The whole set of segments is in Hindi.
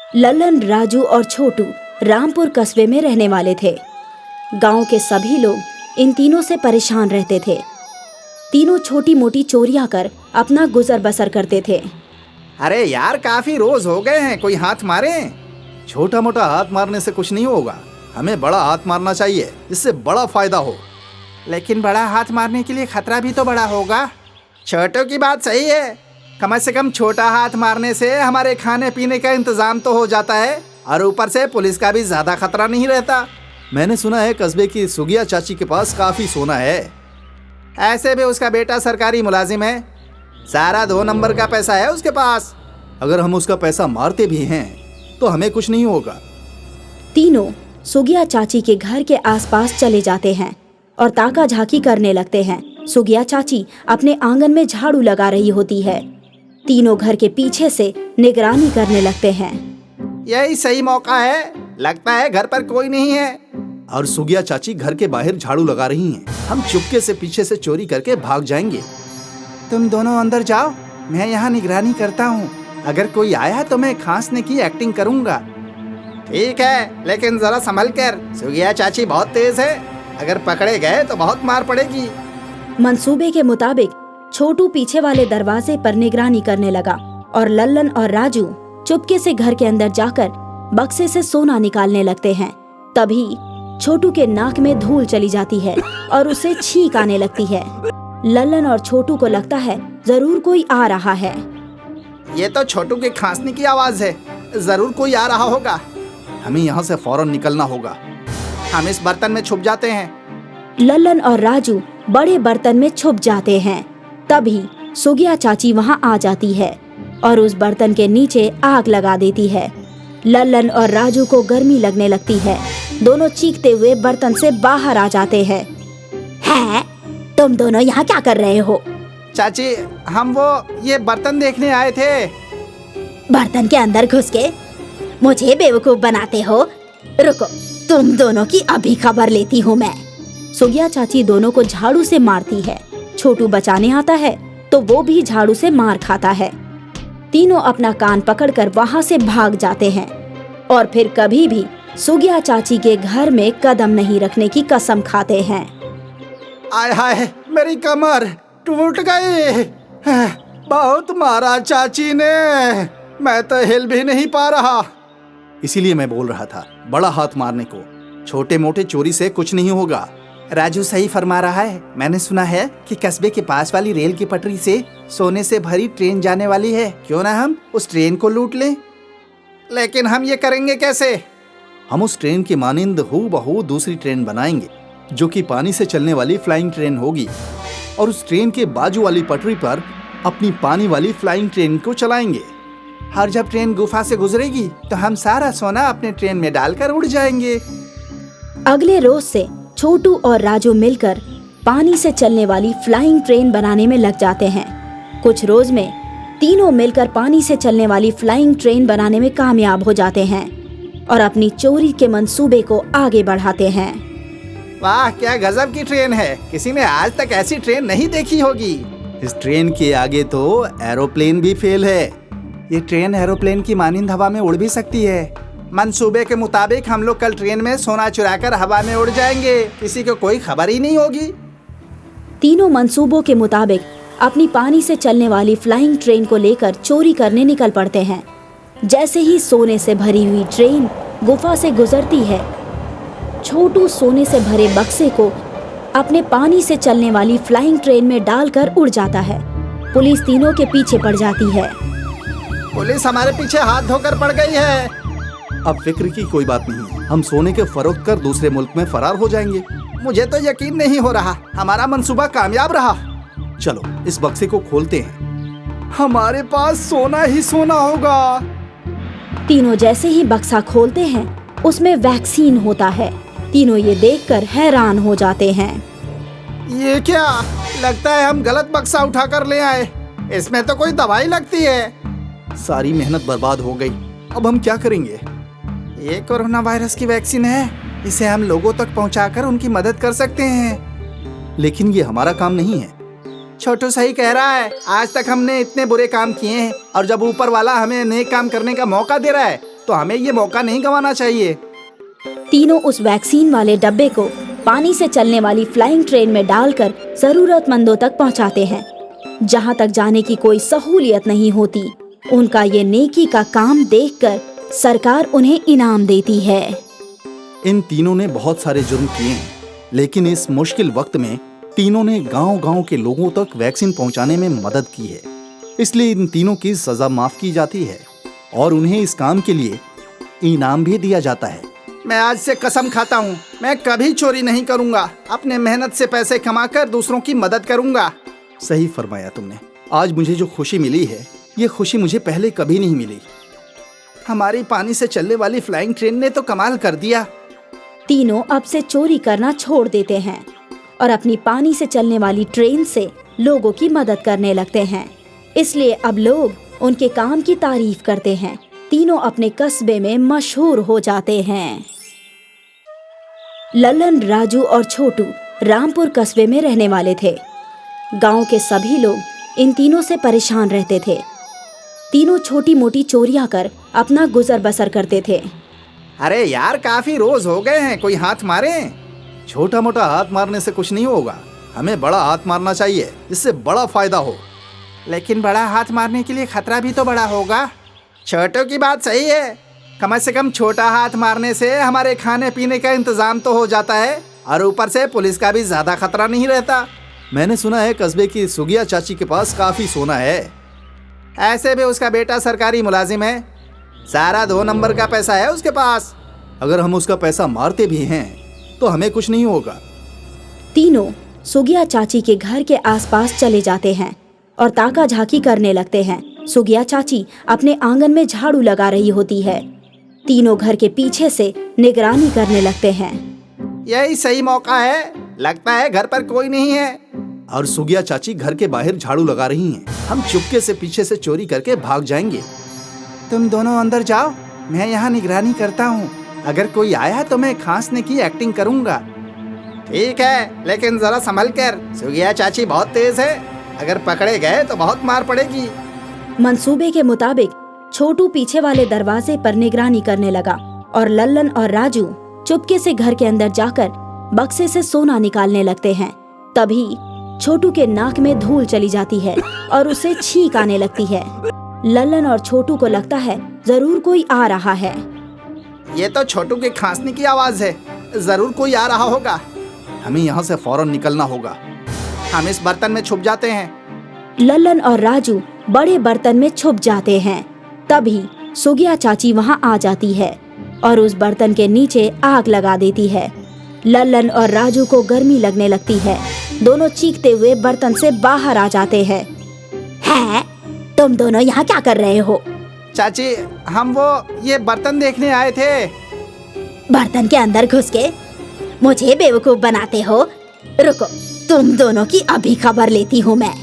लल्लन, राजू और छोटू रामपुर कस्बे में रहने वाले थे। गांव के सभी लोग इन तीनों से परेशान रहते थे। तीनों छोटी मोटी चोरियां कर अपना गुजर बसर करते थे। अरे यार, काफी रोज हो गए हैं, कोई हाथ मारे। छोटा मोटा हाथ मारने से कुछ नहीं होगा, हमें बड़ा हाथ मारना चाहिए, इससे बड़ा फायदा हो। लेकिन बड़ा हाथ मारने के लिए खतरा भी तो बड़ा होगा। छोटों की बात सही है, कम से कम छोटा हाथ मारने से हमारे खाने पीने का इंतजाम तो हो जाता है और ऊपर से पुलिस का भी ज्यादा खतरा नहीं रहता। मैंने सुना है कस्बे की सुगिया चाची के पास काफी सोना है। ऐसे भी उसका बेटा सरकारी मुलाजिम है, सारा 2 नंबर का पैसा है उसके पास। अगर हम उसका पैसा मारते भी हैं तो हमें कुछ नहीं होगा। तीनों सुगिया चाची के घर के आसपास चले जाते हैं और ताका झाकी करने लगते हैं। सुगिया चाची अपने आंगन में झाड़ू लगा रही होती है। तीनों घर के पीछे से निगरानी करने लगते हैं। यही सही मौका है, लगता है घर पर कोई नहीं है। और सुगिया चाची घर के बाहर झाड़ू लगा रही हैं। हम चुपके से पीछे से चोरी करके भाग जाएंगे। तुम दोनों अंदर जाओ, मैं यहाँ निगरानी करता हूँ। अगर कोई आया तो मैं खांसने की एक्टिंग करूँगा। ठीक है, लेकिन जरा संभल कर, सुगिया चाची बहुत तेज है, अगर पकड़े गए तो बहुत मार पड़ेगी। मंसूबे के मुताबिक छोटू पीछे वाले दरवाजे पर निगरानी करने लगा और लल्लन और राजू चुपके से घर के अंदर जाकर बक्से से सोना निकालने लगते हैं। तभी छोटू के नाक में धूल चली जाती है और उसे छींक आने लगती है। लल्लन और छोटू को लगता है जरूर कोई आ रहा है। ये तो छोटू के खांसने की आवाज है, जरूर कोई आ रहा होगा। हमें यहाँ से फौरन निकलना होगा। हम इस बर्तन में छुप जाते हैं। लल्लन और राजू बड़े बर्तन में छुप जाते हैं। तभी सुगिया चाची वहाँ आ जाती है और उस बर्तन के नीचे आग लगा देती है। लल्लन और राजू को गर्मी लगने लगती है। दोनों चीखते हुए बर्तन से बाहर आ जाते हैं। हैं? तुम दोनों यहाँ क्या कर रहे हो? चाची, हम ये बर्तन देखने आए थे। बर्तन के अंदर घुस के मुझे बेवकूफ बनाते हो? रुको, तुम दोनों की अभी खबर लेती हूँ मैं। सुगिया चाची दोनों को झाड़ू से मारती है। छोटू बचाने आता है तो वो भी झाड़ू से मार खाता है। तीनों अपना कान पकड़कर वहाँ से भाग जाते हैं और फिर कभी भी सुगिया चाची के घर में कदम नहीं रखने की कसम खाते हैं। आय हाय, मेरी कमर टूट गई। बहुत मारा चाची ने, मैं तो हिल भी नहीं पा रहा। इसीलिए मैं बोल रहा था बड़ा हाथ मारने को, छोटे मोटे चोरी से कुछ नहीं होगा। राजू सही फरमा रहा है। मैंने सुना है कि कस्बे के पास वाली रेल की पटरी से सोने से भरी ट्रेन जाने वाली है। क्यों ना हम उस ट्रेन को लूट लें? लेकिन हम ये करेंगे कैसे? हम उस ट्रेन की मानिंद हूबहू दूसरी ट्रेन बनाएंगे जो कि पानी से चलने वाली फ्लाइंग ट्रेन होगी, और उस ट्रेन के बाजू वाली पटरी पर अपनी पानी वाली फ्लाइंग ट्रेन को चलाएंगे। हर जब ट्रेन गुफा से गुजरेगी तो हम सारा सोना अपने ट्रेन में डालकर उड़ जाएंगे। अगले रोज से छोटू और राजू मिलकर पानी से चलने वाली फ्लाइंग ट्रेन बनाने में लग जाते हैं। कुछ रोज में तीनों मिलकर पानी से चलने वाली फ्लाइंग ट्रेन बनाने में कामयाब हो जाते हैं और अपनी चोरी के मंसूबे को आगे बढ़ाते हैं। वाह, क्या गजब की ट्रेन है, किसी ने आज तक ऐसी ट्रेन नहीं देखी होगी। इस ट्रेन के आगे तो एरोप्लेन भी फेल है। ये ट्रेन एरोप्लेन की मानिंद हवा में उड़ भी सकती है। मंसूबे के मुताबिक हम लोग कल ट्रेन में सोना चुराकर हवा में उड़ जाएंगे, किसी को कोई खबर ही नहीं होगी। तीनों मंसूबों के मुताबिक अपनी पानी से चलने वाली फ्लाइंग ट्रेन को लेकर चोरी करने निकल पड़ते हैं। जैसे ही सोने से भरी हुई ट्रेन गुफा से गुजरती है, छोटू सोने से भरे बक्से को अपने पानी से चलने वाली फ्लाइंग ट्रेन में डालकर उड़ जाता है। पुलिस तीनों के पीछे पड़ जाती है। पुलिस हमारे पीछे हाथ धोकर पड़ गई है। अब फिक्र की कोई बात नहीं, हम सोने के फरोख्त कर दूसरे मुल्क में फरार हो जाएंगे। मुझे तो यकीन नहीं हो रहा हमारा मंसूबा कामयाब रहा। चलो इस बक्से को खोलते हैं, हमारे पास सोना ही सोना होगा। तीनों जैसे ही बक्सा खोलते हैं उसमें वैक्सीन होता है। तीनों ये देखकर हैरान हो जाते हैं। ये क्या, लगता है हम गलत बक्सा उठाकर ले आए, इसमें तो कोई दवाई लगती है। सारी मेहनत बर्बाद हो गई, अब हम क्या करेंगे? ये कोरोना वायरस की वैक्सीन है, इसे हम लोगों तक पहुंचाकर उनकी मदद कर सकते हैं। लेकिन ये हमारा काम नहीं है। छोटू सही कह रहा है, आज तक हमने इतने बुरे काम किए हैं और जब ऊपर वाला हमें नेक काम करने का मौका दे रहा है तो हमें ये मौका नहीं गंवाना चाहिए। तीनों उस वैक्सीन वाले डब्बे को पानी से चलने वाली फ्लाइंग ट्रेन में डालकर जरूरतमंदों तक पहुंचाते हैं, जहां तक जाने की कोई सहूलियत नहीं होती। उनका ये नेकी का काम देखकर सरकार उन्हें इनाम देती है। इन तीनों ने बहुत सारे जुर्म किए हैं, लेकिन इस मुश्किल वक्त में तीनों ने गांव-गांव के लोगों तक वैक्सीन पहुंचाने में मदद की है। इसलिए इन तीनों की सजा माफ की जाती है और उन्हें इस काम के लिए इनाम भी दिया जाता है। मैं आज से कसम खाता हूँ, मैं कभी चोरी नहीं करूँगा। अपने मेहनत से पैसे कमाकर दूसरों की मदद करूँगा। सही फरमाया तुमने। आज मुझे जो खुशी मिली है, ये खुशी मुझे पहले कभी नहीं मिली। हमारी पानी से चलने वाली फ्लाइंग ट्रेन ने तो कमाल कर दिया। तीनों अब से चोरी करना छोड़ देते हैं और अपनी पानी से चलने वाली ट्रेन से लोगों की मदद करने लगते हैं। इसलिए अब लोग उनके काम की तारीफ करते हैं। तीनों अपने कस्बे में मशहूर हो जाते हैं। लल्लन, राजू और छोटू रामपुर कस्बे में रहने वाले थे। गांव के सभी लोग इन तीनों से परेशान रहते थे। तीनों छोटी मोटी चोरियां कर अपना गुजर बसर करते थे। अरे यार, काफी रोज हो गए हैं, कोई हाथ मारे। छोटा मोटा हाथ मारने से कुछ नहीं होगा, हमें बड़ा हाथ मारना चाहिए जिससे बड़ा फायदा हो। लेकिन बड़ा हाथ मारने के लिए खतरा भी तो बड़ा होगा। छोटों की बात सही है, कम से कम छोटा हाथ मारने से हमारे खाने पीने का इंतजाम तो हो जाता है और ऊपर से पुलिस का भी ज्यादा खतरा नहीं रहता। मैंने सुना है कस्बे की सुगिया चाची के पास काफी सोना है। ऐसे भी उसका बेटा सरकारी मुलाजिम है, सारा 2 नंबर का पैसा है उसके पास। अगर हम उसका पैसा मारते भी हैं तो हमें कुछ नहीं होगा। तीनों सुगिया चाची के घर के आसपास चले जाते हैं और ताका झाकी करने लगते हैं। सुगिया चाची अपने आंगन में झाड़ू लगा रही होती है। तीनों घर के पीछे से निगरानी करने लगते हैं। यही सही मौका है, लगता है घर पर कोई नहीं है। और सुगिया चाची घर के बाहर झाड़ू लगा रही हैं। हम चुपके से पीछे से चोरी करके भाग जाएंगे। तुम दोनों अंदर जाओ, मैं यहाँ निगरानी करता हूँ। अगर कोई आया तो मैं खांसने की एक्टिंग करूँगा। ठीक है, लेकिन जरा संभल कर, सुगिया चाची बहुत तेज है, अगर पकड़े गए तो बहुत मार पड़ेगी। मंसूबे के मुताबिक छोटू पीछे वाले दरवाजे पर निगरानी करने लगा और लल्लन और राजू चुपके से घर के अंदर जाकर बक्से से सोना निकालने लगते हैं। तभी छोटू के नाक में धूल चली जाती है और उसे छींक आने लगती है। लल्लन और छोटू को लगता है जरूर कोई आ रहा है। ये तो छोटू के खांसने की आवाज है, जरूर कोई आ रहा होगा। हमें यहाँ से फौरन निकलना होगा। हम इस बर्तन में छुप जाते हैं। लल्लन और राजू बड़े बर्तन में छुप जाते हैं। तभी सुगिया चाची वहाँ आ जाती है और उस बर्तन के नीचे आग लगा देती है। लल्लन और राजू को गर्मी लगने लगती है। दोनों चीखते हुए बर्तन से बाहर आ जाते हैं। हैं? तुम दोनों यहाँ क्या कर रहे हो? चाची, हम ये बर्तन देखने आए थे। बर्तन के अंदर घुस के मुझे बेवकूफ बनाते हो? रुको, तुम दोनों की अभी खबर लेती हूँ मैं।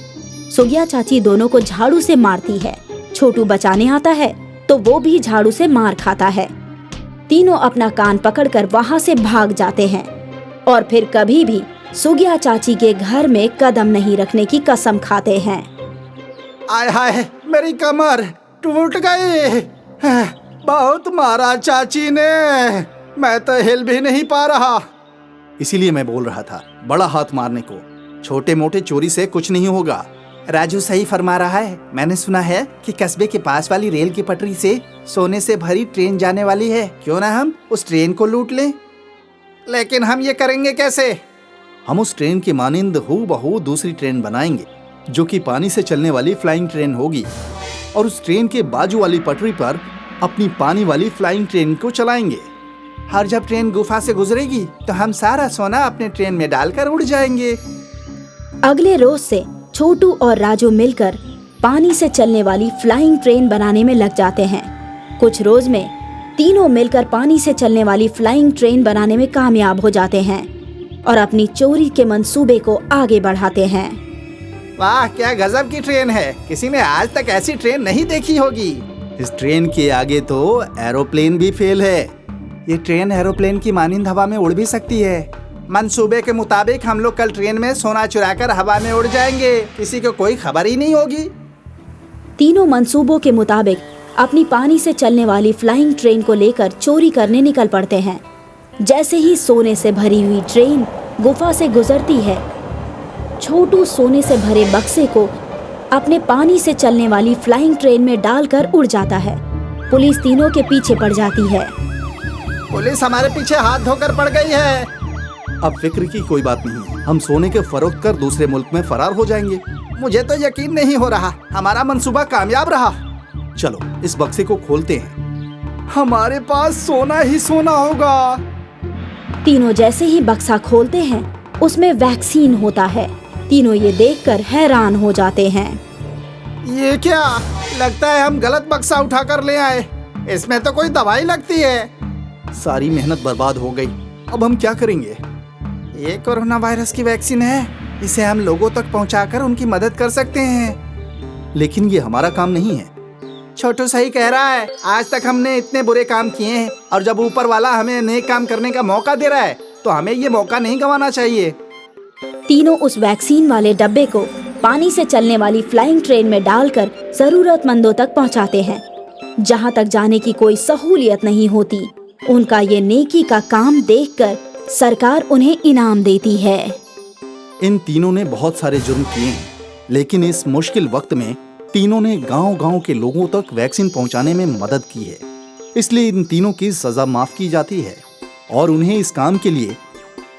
सुगिया चाची दोनों को झाड़ू से मारती है। छोटू बचाने आता है तो वो भी झाड़ू से मार खाता है। तीनों अपना कान पकड़कर वहाँ से भाग जाते हैं और फिर कभी भी सुगिया चाची के घर में कदम नहीं रखने की कसम खाते हैं। आय हाय, मेरी कमर टूट गई। बहुत मारा चाची ने, मैं तो हिल भी नहीं पा रहा। इसीलिए मैं बोल रहा था बड़ा हाथ मारने को, छोटे मोटे चोरी से कुछ नहीं होगा। राजू सही फरमा रहा है। मैंने सुना है कि कस्बे के पास वाली रेल की पटरी से सोने से भरी ट्रेन जाने वाली है। क्यों ना हम उस ट्रेन को लूट लें? लेकिन हम ये करेंगे कैसे? हम उस ट्रेन की मानिंद हूबहू दूसरी ट्रेन बनाएंगे जो कि पानी से चलने वाली फ्लाइंग ट्रेन होगी और उस ट्रेन के बाजू वाली पटरी पर अपनी पानी वाली फ्लाइंग ट्रेन को चलाएंगे। हर जब ट्रेन गुफा से गुजरेगी तो हम सारा सोना अपने ट्रेन में डालकर उड़ जाएंगे। अगले रोज से छोटू और राजू मिलकर पानी से चलने वाली फ्लाइंग ट्रेन बनाने में लग जाते हैं। कुछ रोज में तीनों मिलकर पानी से चलने वाली फ्लाइंग ट्रेन बनाने में कामयाब हो जाते हैं और अपनी चोरी के मंसूबे को आगे बढ़ाते हैं। वाह, क्या गजब की ट्रेन है, किसी ने आज तक ऐसी ट्रेन नहीं देखी होगी। इस ट्रेन के आगे तो एरोप्लेन भी फेल है। ये ट्रेन एरोप्लेन की मानिंद हवा में उड़ भी सकती है। मंसूबे के मुताबिक हम लोग कल ट्रेन में सोना चुराकर हवा में उड़ जाएंगे, किसी को कोई खबर ही नहीं होगी। तीनों मंसूबों के मुताबिक अपनी पानी से चलने वाली फ्लाइंग ट्रेन को लेकर चोरी करने निकल पड़ते हैं। जैसे ही सोने से भरी हुई ट्रेन गुफा से गुजरती है, छोटू सोने से भरे बक्से को अपने पानी से चलने वाली फ्लाइंग ट्रेन में डालकर उड़ जाता है। पुलिस तीनों के पीछे पड़ जाती है। पुलिस हमारे पीछे हाथ धोकर पड़ गई है। अब फिक्र की कोई बात नहीं, हम सोने के फरोख्त कर दूसरे मुल्क में फरार हो जाएंगे। मुझे तो यकीन नहीं हो रहा हमारा मंसूबा कामयाब रहा। चलो इस बक्से को खोलते हैं, हमारे पास सोना ही सोना होगा। तीनों जैसे ही बक्सा खोलते हैं, उसमें वैक्सीन होता है। तीनों ये देखकर हैरान हो जाते हैं। ये क्या, लगता है हम गलत बक्सा उठाकर ले आए। इसमें तो कोई दवाई लगती है। सारी मेहनत बर्बाद हो गई। अब हम क्या करेंगे? ये कोरोना वायरस की वैक्सीन है, इसे हम लोगों तक पहुंचाकर उनकी मदद कर सकते हैं। लेकिन ये हमारा काम नहीं है। छोटू सही कह रहा है, आज तक हमने इतने बुरे काम किए हैं और जब ऊपर वाला हमें नेक काम करने का मौका दे रहा है तो हमें ये मौका नहीं गंवाना चाहिए। तीनों उस वैक्सीन वाले डब्बे को पानी से चलने वाली फ्लाइंग ट्रेन में डालकर जरूरतमंदों तक पहुंचाते हैं, जहां तक जाने की कोई सहूलियत नहीं होती। उनका ये नेकी का काम देखकर सरकार उन्हें इनाम देती है। इन तीनों ने बहुत सारे जुर्म किए हैं, लेकिन इस मुश्किल वक्त में तीनों ने गांव-गांव के लोगों तक वैक्सीन पहुंचाने में मदद की है। इसलिए इन तीनों की सजा माफ की जाती है और उन्हें इस काम के लिए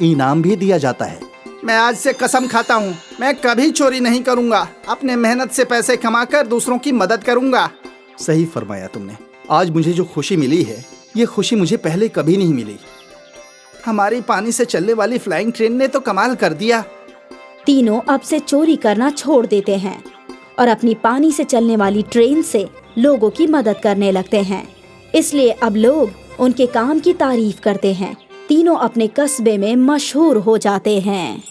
इनाम भी दिया जाता है। मैं आज से कसम खाता हूँ, मैं कभी चोरी नहीं करूँगा। अपने मेहनत से पैसे कमाकर दूसरों की मदद करूँगा। सही फरमाया तुमने। आज मुझे जो खुशी मिली है, ये खुशी मुझे पहले कभी नहीं मिली। हमारी पानी से चलने वाली फ्लाइंग ट्रेन ने तो कमाल कर दिया। तीनों अब से चोरी करना छोड़ देते हैं और अपनी पानी से चलने वाली ट्रेन से लोगों की मदद करने लगते हैं। इसलिए अब लोग उनके काम की तारीफ करते हैं। तीनों अपने कस्बे में मशहूर हो जाते हैं।